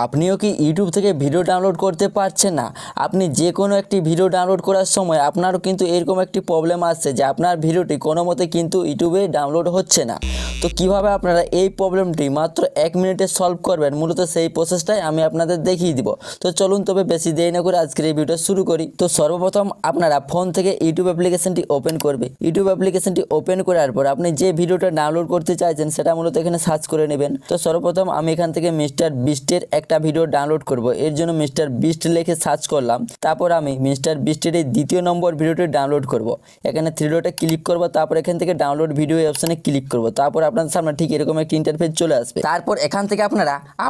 আপনিও কি ইউটিউব থেকে ভিডিও ডাউনলোড করতে পারছেন না? আপনি যে কোনো একটি ভিডিও ডাউনলোড করার সময় আপনারও কিন্তু এরকম একটি প্রবলেম আসছে যে আপনার ভিডিওটি কোনো মতে কিন্তু ইউটিউবে ডাউনলোড হচ্ছে না। তো কিভাবে আপনারা এই প্রবলেমটি মাত্র 1 মিনিটে সলভ করবেন, মূলত সেই প্রসেসটাই আমি আপনাদের দেখিয়ে দিব। তো চলুন তবে বেশি দেরি না করে আজকের এই ভিডিওটা শুরু করি। তো সর্বপ্রথম আপনারা ফোন থেকে ইউটিউব অ্যাপ্লিকেশনটি ওপেন করবে। ইউটিউব অ্যাপ্লিকেশনটি ওপেন করার পর আপনি যে ভিডিওটা ডাউনলোড করতে চাইছেন সেটা মূলত এখানে সার্চ করে নেবেন। তো সর্বপ্রথম আমি এখান থেকে মিস্টার বিস্টের একটা ভিডিও ডাউনলোড করব। এর জন্য মিস্টার বিস্ট লিখে সার্চ করলাম। তারপর আমি মিস্টার বিস্টের এই দ্বিতীয় নম্বর ভিডিওটি ডাউনলোড করব। এখানে থ্রি ডটে ক্লিক করব, তারপর এখান থেকে ডাউনলোড ভিডিও অপশনে ক্লিক করব। তারপর আপনাদের সামনে ঠিক এরকম একটি ইন্টারফেস চলে আসবে। তারপর এখান থেকে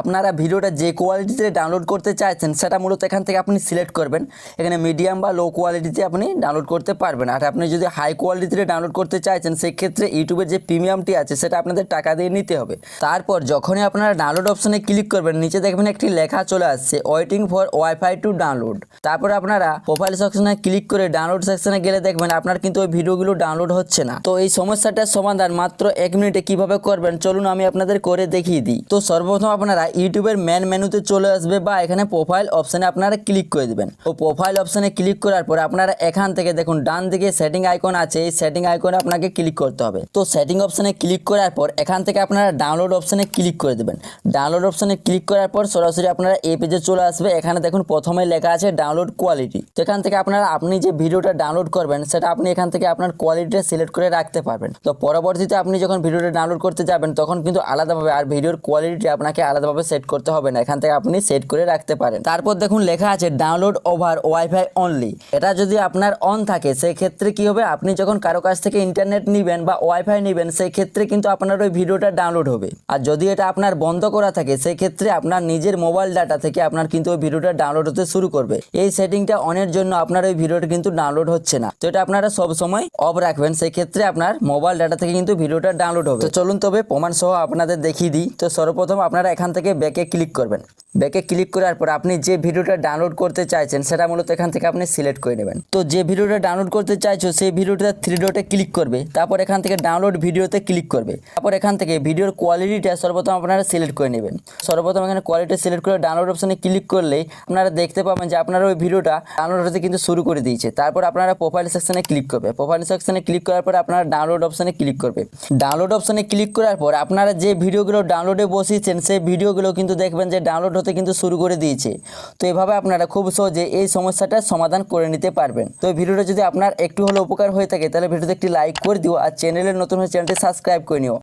আপনারা ভিডিওটা যে কোয়ালিটিতে ডাউনলোড করতে চাইছেন সেটা মূলত এখান থেকে আপনি সিলেক্ট করবেন। এখানে মিডিয়াম বা লো কোয়ালিটিতে আপনি ডাউনলোড করতে পারবেন। আর আপনি যদি হাই কোয়ালিটিতে ডাউনলোড করতে চাইছেন সেক্ষেত্রে ইউটিউবের যে প্রিমিয়ামটি আছে সেটা আপনাদের টাকা দিয়ে নিতে হবে। তারপর যখনই আপনারা ডাউনলোড অপশনে ক্লিক করবেন নিচে দেখবেন একটি লেখা চলে আসছে waiting for wifi to download. তারপর আপনারা প্রোফাইল সেকশনে ক্লিক করে ডাউনলোড সেকশনে গেলে দেখবেন আপনার কিন্তু ওই ভিডিওগুলো ডাউনলোড হচ্ছে না। তো এই সমস্যাটার সমাধান মাত্র 1 মিনিটে কিভাবে করবেন চলুন আমি আপনাদের করে দেখিয়ে দিই। তো সর্বপ্রথম আপনারা ইউটিউবের মেন মেনুতে চলে আসবে বা এখানে প্রোফাইল অপশনে আপনারা ক্লিক করে দিবেন। তো প্রোফাইল অপশনে ক্লিক করার পর আপনারা এখান থেকে দেখুন ডান দিকে সেটিং আইকন আছে, এই সেটিং আইকনে আপনাকে ক্লিক করতে হবে। তো সেটিং অপশনে ক্লিক করার পর এখান থেকে আপনারা ডাউনলোড অপশনে ক্লিক করে দেবেন। ডাউনলোড অপশনে ক্লিক করার পর সরাসরি আপনারা এই পেজে চলে আসবে। এখানে দেখুন প্রথমে লেখা আছে ডাউনলোড কোয়ালিটি। তো এখান থেকে আপনি যে ভিডিওটা ডাউনলোড করবেন সেটা আপনি এখান থেকে আপনার কোয়ালিটিটা সিলেক্ট করে রাখতে পারবেন। তো পরবর্তীতে আপনি যখন ভিডিওটা ডাউনলোড করতে যাবেন তখন কিন্তু আলাদাভাবে আর ভিডিওর কোয়ালিটি আপনাকে আলাদাভাবে সেট করতে হবে না, এখান থেকে আপনি সেট করে রাখতে পারেন। তারপর দেখুন লেখা আছে ডাউনলোড ওভার ওয়াইফাই অনলি। এটা যদি আপনার অন থাকে সেই ক্ষেত্রে কি হবে, আপনি যখন কারো কাছ থেকে ইন্টারনেট নেবেন বা ওয়াইফাই নেবেন সেই ক্ষেত্রে কিন্তু আপনার ওই ভিডিওটা ডাউনলোড হবে। আর যদি এটা আপনার বন্ধ করা থাকে সেই ক্ষেত্রে আপনার নিজের মোবাইল ডাটা থেকে আপনার কিন্তু ওই ভিডিওটা ডাউনলোড হতে শুরু করবে। এই সেটিংটা অনের জন্য আপনার ওই ভিডিওটা কিন্তু ডাউনলোড হচ্ছে না। তো এটা আপনারা সব সময় অফ রাখবেন, সেই ক্ষেত্রে আপনার মোবাইল ডাটা থেকে কিন্তু ভিডিওটা ডাউনলোড হবে। তো চলুন তবে প্রমাণ সহ আপনাদের দেখিয়ে দিই। তো সর্বপ্রথম আপনারা এখান থেকে ব্যাকে ক্লিক করবেন। ব্যাকে ক্লিক করার পর আপনি যে ভিডিওটা ডাউনলোড করতে চাইছেন সেটা মূলত এখান থেকে আপনি সিলেক্ট করে নেবেন। তো যে ভিডিওটা ডাউনলোড করতে চাইছো সেই ভিডিওটা থ্রি ডটে ক্লিক করবে, তারপর এখান থেকে ডাউনলোড ভিডিওতে ক্লিক করবে। তারপর এখান থেকে ভিডিওর কোয়ালিটিটা সর্বপ্রথম আপনারা সিলেক্ট করে নেবেন। সর্বপ্রথম এখানে কোয়ালিটি সিলেক্ট করে ডাউনলোড অপশনে ক্লিক করলেই আপনারা দেখতে পাবেন যে আপনারা ওই ভিডিওটা ডাউনলোড হতে কিন্তু শুরু করে দিয়েছে। তারপর আপনারা প্রোফাইল সেকশনে ক্লিক করবে। প্রোফাইল সেকশনে ক্লিক করার পর আপনারা ডাউনলোড অপশনে ক্লিক করবে। ডাউনলোড অপশনে ক্লিক করার পর আপনারা যে ভিডিওগুলো ডাউনলোডে বসিয়েছেন সেই ভিডিওগুলো কিন্তু দেখবেন যে ডাউনলোড হতে কিন্তু শুরু করে দিয়েছে। তো এভাবে আপনারা খুব সহজে এই সমস্যাটার সমাধান করে নিতে পারবেন। তো এই ভিডিওটা যদি আপনার একটু হলেও উপকার হয়ে থাকে তাহলে ভিডিওতে একটি লাইক করে দিও, আর চ্যানেলের নতুন হয়ে চ্যানেলটি সাবস্ক্রাইব করে নিও।